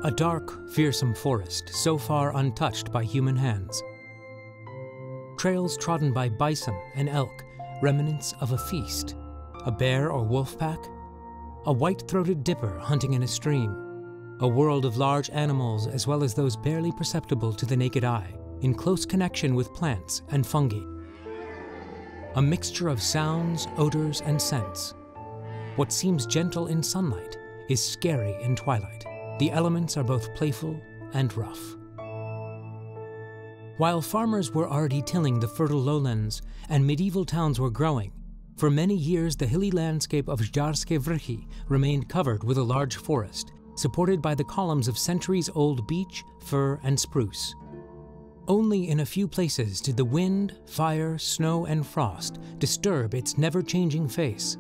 A dark, fearsome forest so far untouched by human hands. Trails trodden by bison and elk, remnants of a feast. A bear or wolf pack? A white-throated dipper hunting in a stream. A world of large animals as well as those barely perceptible to the naked eye, in close connection with plants and fungi. A mixture of sounds, odors, and scents. What seems gentle in sunlight is scary in twilight. The elements are both playful and rough. While farmers were already tilling the fertile lowlands and medieval towns were growing, for many years the hilly landscape of Zdarske Vrchy remained covered with a large forest, supported by the columns of centuries-old beech, fir, and spruce. Only in a few places did the wind, fire, snow, and frost disturb its never-changing face.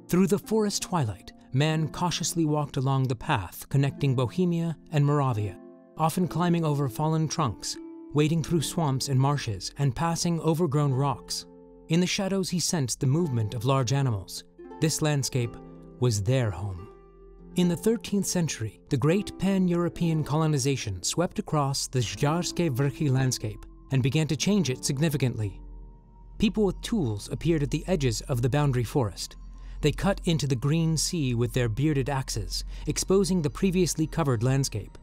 Through the forest twilight, man cautiously walked along the path connecting Bohemia and Moravia, often climbing over fallen trunks, wading through swamps and marshes, and passing overgrown rocks. In the shadows he sensed the movement of large animals. This landscape was their home. In the 13th century, the great pan-European colonization swept across the Žďárské Vrchy landscape and began to change it significantly. People with tools appeared at the edges of the boundary forest. They cut into the green sea with their bearded axes, exposing the previously covered landscape.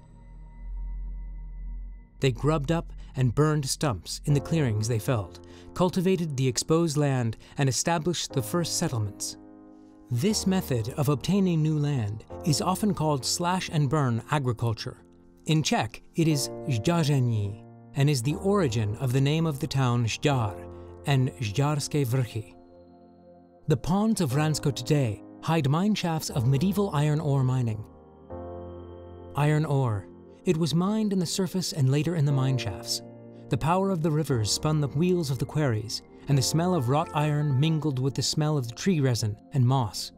They grubbed up and burned stumps in the clearings they felled, cultivated the exposed land, and established the first settlements. This method of obtaining new land is often called slash-and-burn agriculture. In Czech, it is zdaření, and is the origin of the name of the town Žďár and Žďárské Vrchy. The ponds of Vransko today hide mine shafts of medieval iron ore mining. Iron ore. It was mined in the surface and later in the mine shafts. The power of the rivers spun the wheels of the quarries, and the smell of wrought iron mingled with the smell of the tree resin and moss.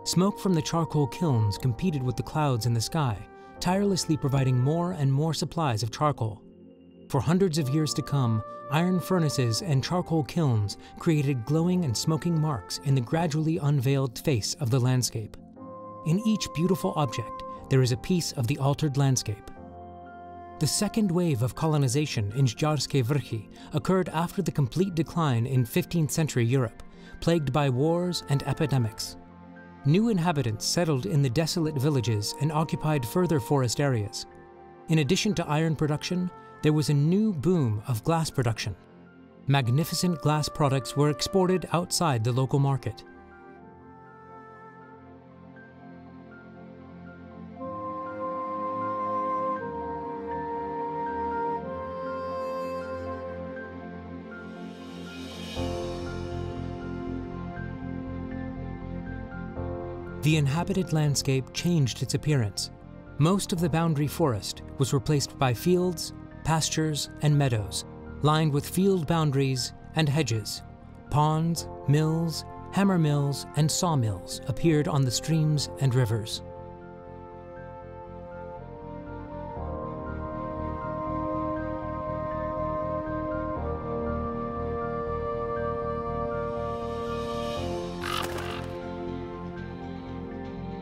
Smoke from the charcoal kilns competed with the clouds in the sky, tirelessly providing more and more supplies of charcoal. For hundreds of years to come, iron furnaces and charcoal kilns created glowing and smoking marks in the gradually unveiled face of the landscape. In each beautiful object, there is a piece of the altered landscape. The second wave of colonization in Zdarske Vrchy occurred after the complete decline in 15th century Europe, plagued by wars and epidemics. New inhabitants settled in the desolate villages and occupied further forest areas. In addition to iron production, there was a new boom of glass production. Magnificent glass products were exported outside the local market. The inhabited landscape changed its appearance. Most of the boundary forest was replaced by fields, pastures, and meadows, lined with field boundaries and hedges. Ponds, mills, hammer mills, and sawmills appeared on the streams and rivers.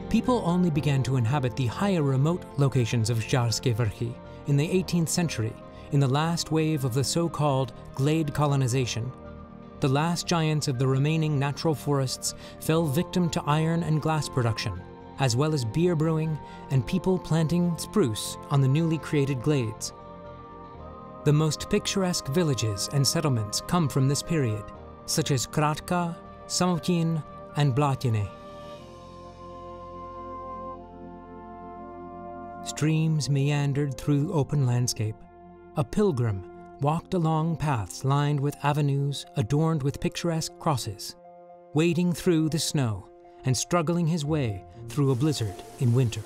People only began to inhabit the higher remote locations of Zdarske Vrchy in the 18th century, in the last wave of the so-called glade colonization. The last giants of the remaining natural forests fell victim to iron and glass production, as well as beer brewing and people planting spruce on the newly created glades. The most picturesque villages and settlements come from this period, such as Kratka, Samotin, and Blatiny. Streams meandered through open landscape. A pilgrim walked along paths lined with avenues adorned with picturesque crosses, wading through the snow and struggling his way through a blizzard in winter.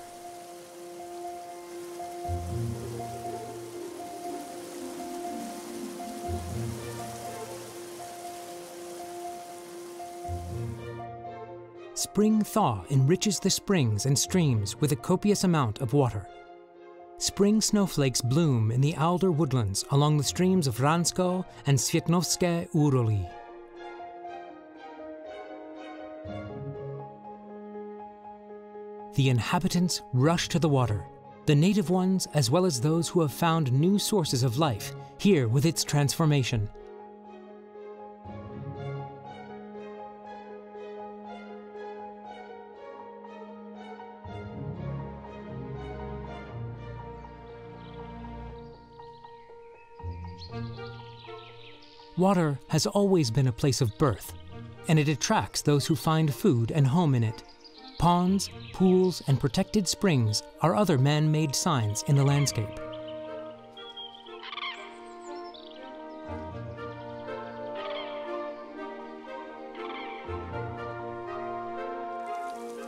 Spring thaw enriches the springs and streams with a copious amount of water. Spring snowflakes bloom in the alder woodlands along the streams of Vransko and Světnovské údolí. The inhabitants rush to the water. the native ones as well as those who have found new sources of life here with its transformation. Water has always been a place of birth, and it attracts those who find food and home in it. Ponds, pools, and protected springs are other man-made signs in the landscape.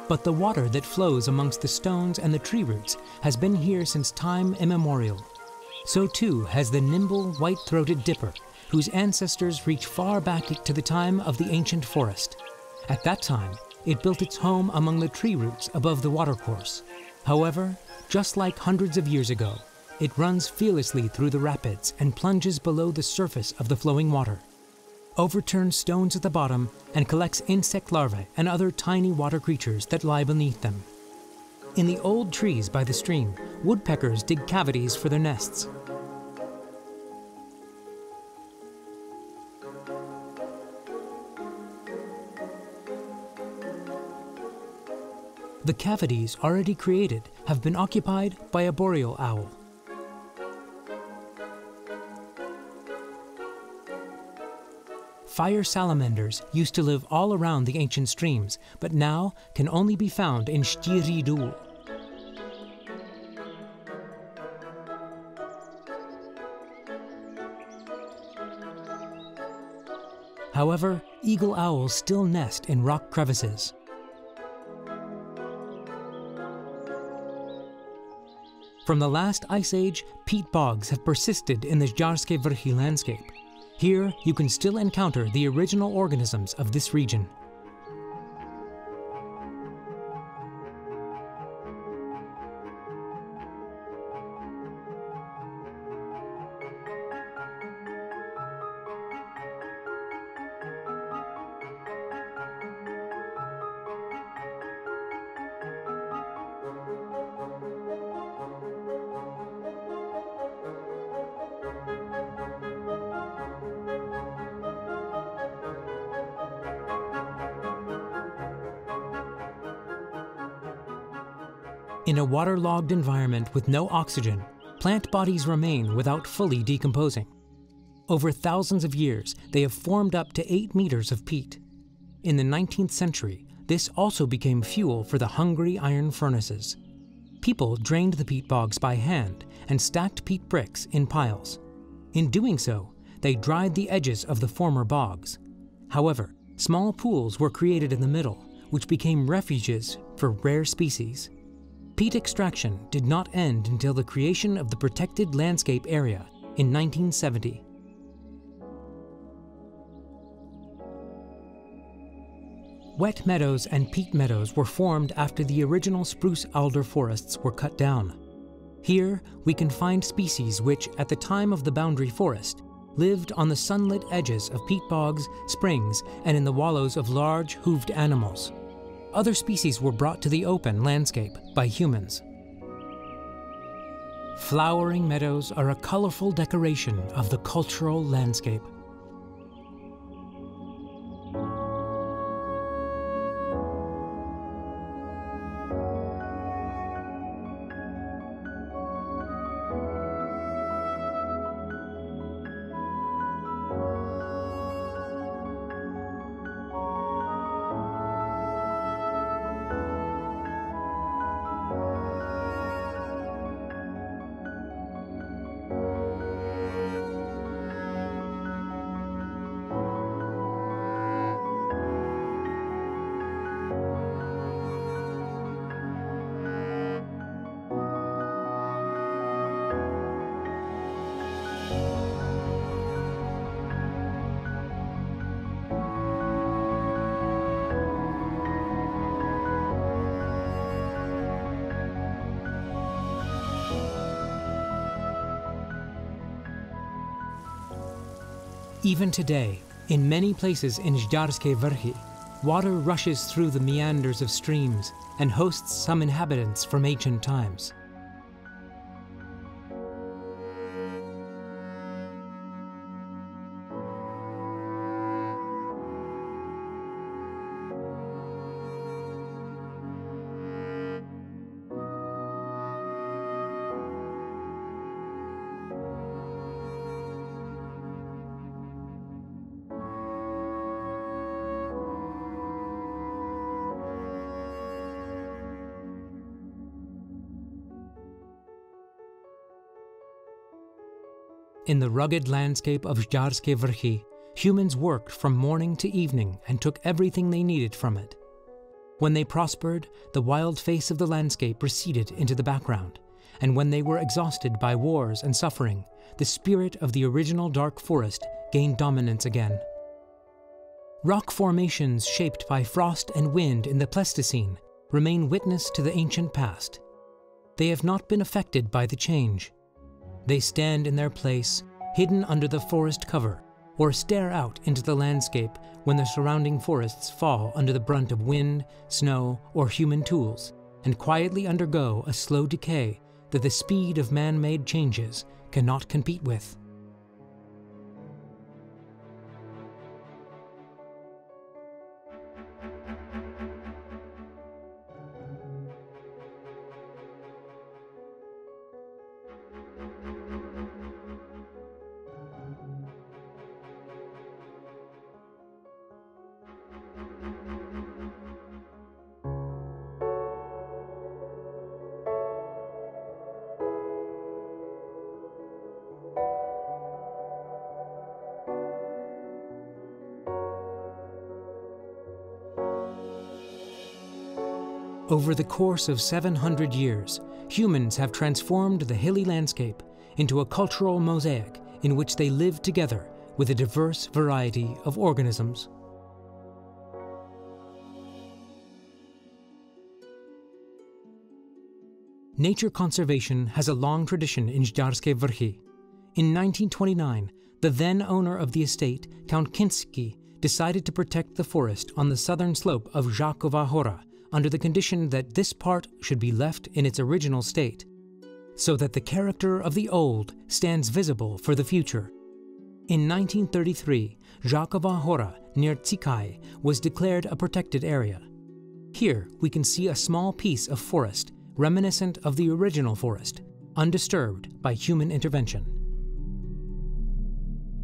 But the water that flows amongst the stones and the tree roots has been here since time immemorial. So too has the nimble, white-throated dipper, whose ancestors reach far back to the time of the ancient forest. At that time, it built its home among the tree roots above the watercourse. However, just like hundreds of years ago, it runs fearlessly through the rapids and plunges below the surface of the flowing water, overturns stones at the bottom, and collects insect larvae and other tiny water creatures that lie beneath them. In the old trees by the stream, woodpeckers dig cavities for their nests. The cavities already created have been occupied by a boreal owl. Fire salamanders used to live all around the ancient streams, but now can only be found in Žďárské. However, eagle owls still nest in rock crevices. From the last ice age, peat bogs have persisted in the Zdarske Vrchy landscape. Here, you can still encounter the original organisms of this region. In a waterlogged environment with no oxygen, plant bodies remain without fully decomposing. Over thousands of years, they have formed up to 8 meters of peat. In the 19th century, this also became fuel for the hungry iron furnaces. People drained the peat bogs by hand and stacked peat bricks in piles. In doing so, they dried the edges of the former bogs. However, small pools were created in the middle, which became refuges for rare species. Peat extraction did not end until the creation of the protected landscape area in 1970. Wet meadows and peat meadows were formed after the original spruce-alder forests were cut down. Here, we can find species which, at the time of the boundary forest, lived on the sunlit edges of peat bogs, springs, and in the wallows of large, hooved animals. Other species were brought to the open landscape by humans. Flowering meadows are a colorful decoration of the cultural landscape. Even today, in many places in Zdarske Vrchy, water rushes through the meanders of streams and hosts some inhabitants from ancient times. In the rugged landscape of Zdarske Vrchy, humans worked from morning to evening and took everything they needed from it. When they prospered, the wild face of the landscape receded into the background, and when they were exhausted by wars and suffering, the spirit of the original dark forest gained dominance again. Rock formations shaped by frost and wind in the Pleistocene remain witness to the ancient past. They have not been affected by the change. They stand in their place, hidden under the forest cover, or stare out into the landscape when the surrounding forests fall under the brunt of wind, snow, or human tools, and quietly undergo a slow decay that the speed of man-made changes cannot compete with. Over the course of 700 years, humans have transformed the hilly landscape into a cultural mosaic in which they live together with a diverse variety of organisms. Nature conservation has a long tradition in Žďárské Vrchy. In 1929, the then owner of the estate, Count Kinsky, decided to protect the forest on the southern slope of Žákova hora, under the condition that this part should be left in its original state, so that the character of the old stands visible for the future. In 1933, Žákova hora near Cikháj was declared a protected area. Here we can see a small piece of forest reminiscent of the original forest, undisturbed by human intervention.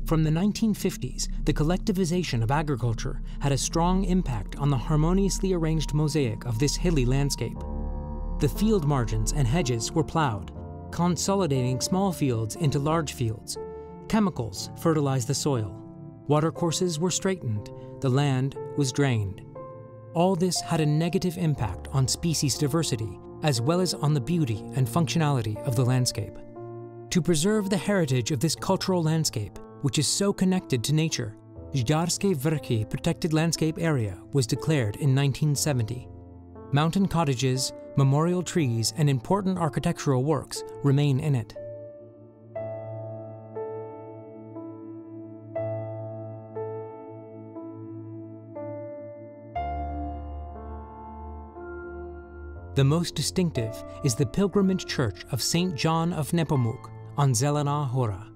From the 1950s, the collectivization of agriculture had a strong impact on the harmoniously arranged mosaic of this hilly landscape. The field margins and hedges were plowed, consolidating small fields into large fields. Chemicals fertilized the soil. Watercourses were straightened. The land was drained. All this had a negative impact on species diversity, as well as on the beauty and functionality of the landscape. To preserve the heritage of this cultural landscape, which is so connected to nature, Zdarske Vrchy Protected Landscape Area was declared in 1970. Mountain cottages, memorial trees, and important architectural works remain in it. The most distinctive is the pilgrimage church of St. John of Nepomuk on Zelená hora.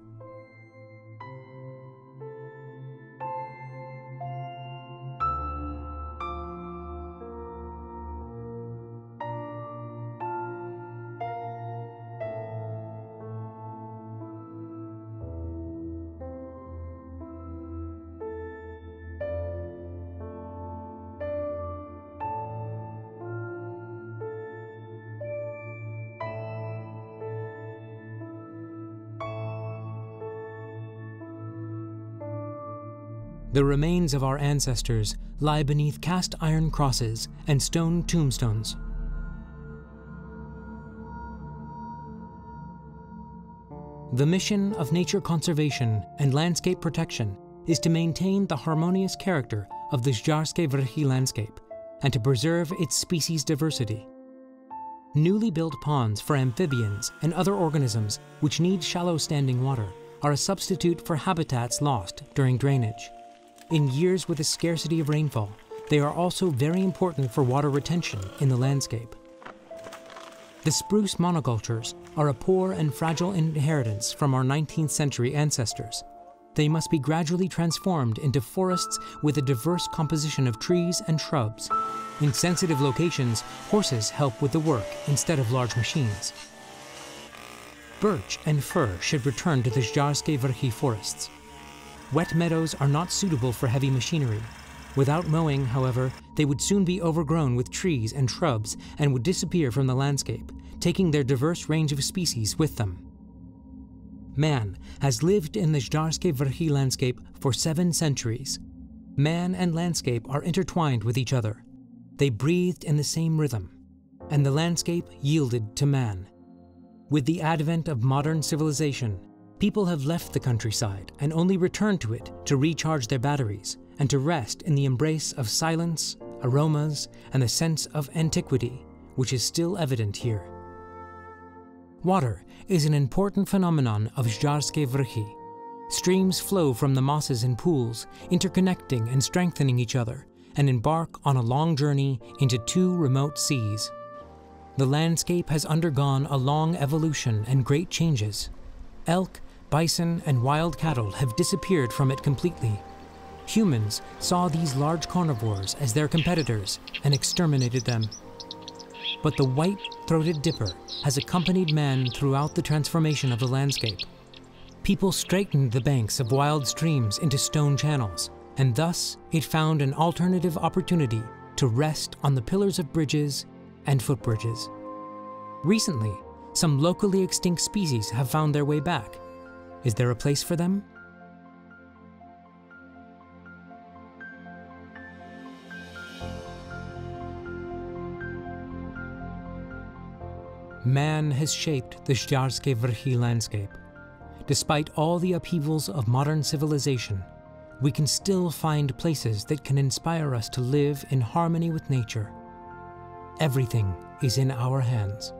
The remains of our ancestors lie beneath cast iron crosses and stone tombstones. The mission of nature conservation and landscape protection is to maintain the harmonious character of the Zdarske Vrchy landscape and to preserve its species diversity. Newly built ponds for amphibians and other organisms which need shallow standing water are a substitute for habitats lost during drainage. In years with a scarcity of rainfall, they are also very important for water retention in the landscape. The spruce monocultures are a poor and fragile inheritance from our 19th century ancestors. They must be gradually transformed into forests with a diverse composition of trees and shrubs. In sensitive locations, horses help with the work instead of large machines. Birch and fir should return to the Zdarske Vrchy forests. Wet meadows are not suitable for heavy machinery. Without mowing, however, they would soon be overgrown with trees and shrubs and would disappear from the landscape, taking their diverse range of species with them. man, has lived in the Zdarske Vrchy landscape for 7 centuries. Man and landscape are intertwined with each other. They breathed in the same rhythm, and the landscape yielded to man. With the advent of modern civilization, people have left the countryside and only returned to it to recharge their batteries and to rest in the embrace of silence, aromas, and the sense of antiquity, which is still evident here. Water is an important phenomenon of Žďárské Vrchy. Streams flow from the mosses in pools, interconnecting and strengthening each other, and embark on a long journey into 2 remote seas. The landscape has undergone a long evolution and great changes. Elk, bison, and wild cattle have disappeared from it completely. Humans saw these large carnivores as their competitors and exterminated them. But the white-throated dipper has accompanied man throughout the transformation of the landscape. People straightened the banks of wild streams into stone channels, and thus it found an alternative opportunity to rest on the pillars of bridges and footbridges. Recently, some locally extinct species have found their way back. Is there a place for them? Man has shaped the Žďárské Vrchy landscape. Despite all the upheavals of modern civilization, we can still find places that can inspire us to live in harmony with nature. Everything is in our hands.